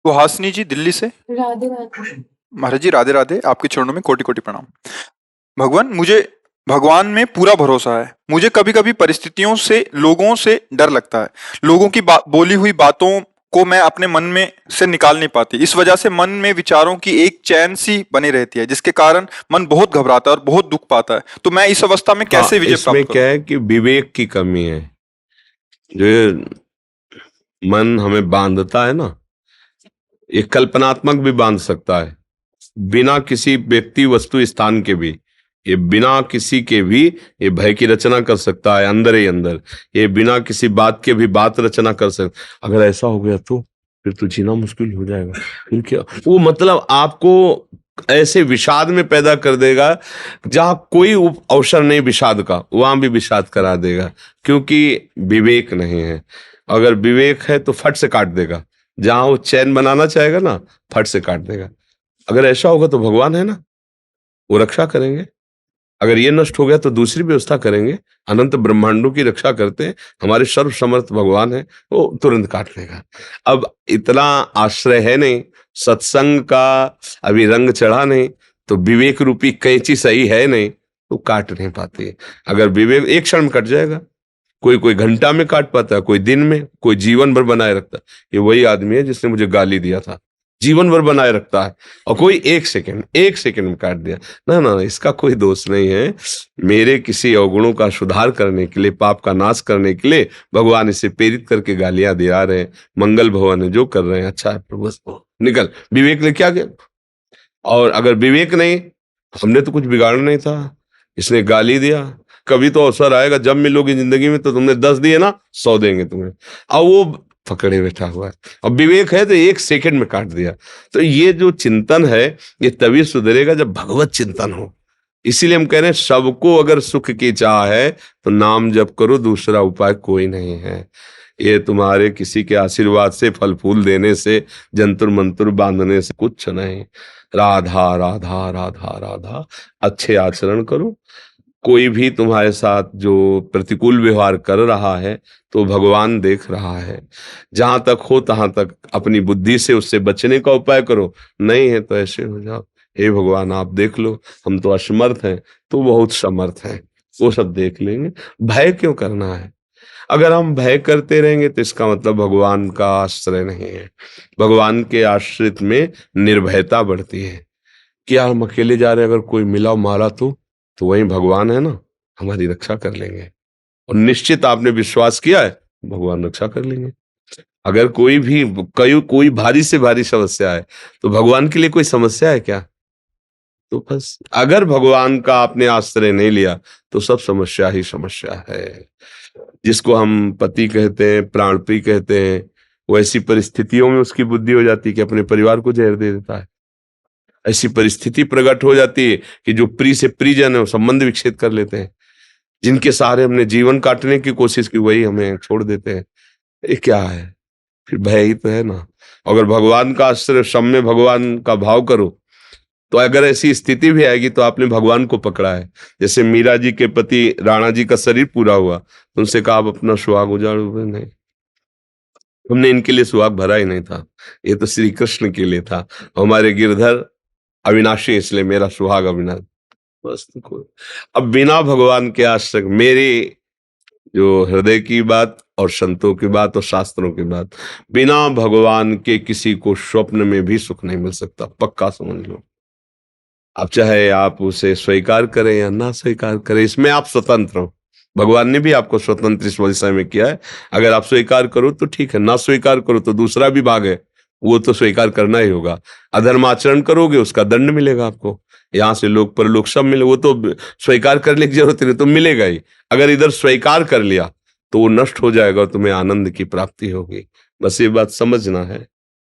तो हासनी जी दिल्ली से। राधे राधे। महाराज जी राधे राधे, आपके चरणों में कोटि कोटि प्रणाम। भगवान, मुझे भगवान में पूरा भरोसा है। मुझे कभी कभी परिस्थितियों से, लोगों से डर लगता है। लोगों की बोली हुई बातों को मैं अपने मन में से निकाल नहीं पाती। इस वजह से मन में विचारों की एक चैन सी बनी रहती है, जिसके कारण मन बहुत घबराता है और बहुत दुख पाता है। तो मैं इस अवस्था में हाँ, कैसे विजय इसमें प्राप्त क्या करूं? है कि विवेक की कमी है। जो ये मन हमें बांधता है ना, ये कल्पनात्मक भी बांध सकता है, बिना किसी व्यक्ति वस्तु स्थान के भी। ये बिना किसी के भी ये भय की रचना कर सकता है अंदर ही अंदर। ये बिना किसी बात के भी बात रचना कर सकता। अगर ऐसा हो गया तो फिर तो जीना मुश्किल हो जाएगा। फिर क्या वो, मतलब आपको ऐसे विषाद में पैदा कर देगा जहां कोई अवसर नहीं विषाद का, वहां भी विषाद करा देगा, क्योंकि विवेक नहीं है। अगर विवेक है तो फट से काट देगा। जहां वो चैन बनाना चाहेगा ना, फट से काट देगा। अगर ऐसा होगा तो भगवान है ना, वो रक्षा करेंगे। अगर ये नष्ट हो गया तो दूसरी व्यवस्था करेंगे। अनंत ब्रह्मांडों की रक्षा करते हैं, हमारे सर्व समर्थ भगवान है, वो तुरंत काट लेगा। अब इतना आश्रय है नहीं, सत्संग का अभी रंग चढ़ा नहीं, तो विवेक रूपी कैंची सही है नहीं, तो काट नहीं पाती। अगर विवेक एक क्षण में कट जाएगा। कोई कोई घंटा में काट पाता है, कोई दिन में, कोई जीवन भर बनाए रखता है। ये वही आदमी है जिसने मुझे गाली दिया था, जीवन भर बनाए रखता है, और कोई एक सेकंड में काट दिया। ना ना, इसका कोई दोष नहीं है। मेरे किसी अवगुणों का सुधार करने के लिए, पाप का नाश करने के लिए भगवान इसे प्रेरित करके गालियां दिया रहे हैं। मंगल भवन है जो कर रहे हैं, अच्छा है प्रभु, बस निकल। विवेक ने क्या किया? और अगर विवेक नहीं, हमने तो कुछ बिगाड़ना नहीं था, इसने गाली दिया। कभी तो अवसर आएगा जब मिलोगी जिंदगी में, तो तुमने 10 दिए ना, 100 देंगे तुम्हें। अब वो पकड़े बैठा हुआ है। अब विवेक है तो एक सेकंड में काट दिया। तो ये जो चिंतन है, ये तभी सुधरेगा जब भगवत चिंतन हो। इसीलिए हम कह रहे हैं, सबको अगर सुख की चाह है तो नाम जप करो, दूसरा उपाय कोई नहीं है। ये तुम्हारे किसी के आशीर्वाद से, फल फूल देने से, जंतुर मंतुर बांधने से कुछ नहीं। राधा राधा राधा राधा, अच्छे आचरण करो। कोई भी तुम्हारे साथ जो प्रतिकूल व्यवहार कर रहा है तो भगवान देख रहा है। जहां तक हो तहां तक अपनी बुद्धि से उससे बचने का उपाय करो। नहीं है तो ऐसे हो जाओ, हे भगवान आप देख लो, हम तो असमर्थ हैं, तो बहुत समर्थ हैं, वो सब देख लेंगे। भय क्यों करना है? अगर हम भय करते रहेंगे तो इसका मतलब भगवान का आश्रय नहीं है। भगवान के आश्रित में निर्भयता बढ़ती है कि यार हम अकेले जा रहे हैं, अगर कोई मिला मारा तो वही भगवान है ना, हमारी रक्षा कर लेंगे। और निश्चित आपने विश्वास किया है, भगवान रक्षा कर लेंगे। अगर कोई भारी से भारी समस्या है, तो भगवान के लिए कोई समस्या है क्या? तो बस अगर भगवान का आपने आश्रय नहीं लिया तो सब समस्या ही समस्या है। जिसको हम पति कहते हैं, प्राण प्रिय कहते हैं, वैसी परिस्थितियों में उसकी बुद्धि हो जाती है कि अपने परिवार को जहर दे देता है। ऐसी परिस्थिति प्रकट हो जाती है कि जो प्रिय से प्रियजन है वो संबंध विच्छेद कर लेते हैं। जिनके सहारे हमने जीवन काटने की कोशिश की, वही हमें छोड़ देते हैं। ये क्या है? फिर भय ही तो है ना। अगर भगवान का आश्रय, सब में भगवान का भाव करो, तो अगर ऐसी स्थिति भी आएगी तो आपने भगवान को पकड़ा है। जैसे मीरा जी के पति राणा जी का शरीर पूरा हुआ, उनसे कहा आप अपना सुहाग उजाड़ो। नहीं, हमने इनके लिए सुहाग भरा ही नहीं था, ये तो श्री कृष्ण के लिए था। हमारे गिरधर अविनाशी, इसलिए मेरा सुहाग अविनाश। बस तो कोई, अब बिना भगवान के आश्रय, मेरी जो हृदय की बात और संतों की बात और शास्त्रों की बात, बिना भगवान के किसी को स्वप्न में भी सुख नहीं मिल सकता, पक्का समझ लो। अब चाहे आप उसे स्वीकार करें या ना स्वीकार करें, इसमें आप स्वतंत्र हो। भगवान ने भी आपको स्वतंत्र इस विषय में किया है। अगर आप स्वीकार करो तो ठीक है, ना स्वीकार करो तो दूसरा भी भाग है, वो तो स्वीकार करना ही होगा। अधर्म आचरण करोगे उसका दंड मिलेगा आपको। यहाँ से लोक परलोक सब मिले, वो तो स्वीकार करने की जरूरत नहीं, तो मिलेगा ही। अगर इधर स्वीकार कर लिया तो वो नष्ट हो जाएगा और तुम्हें आनंद की प्राप्ति होगी। बस ये बात समझना है।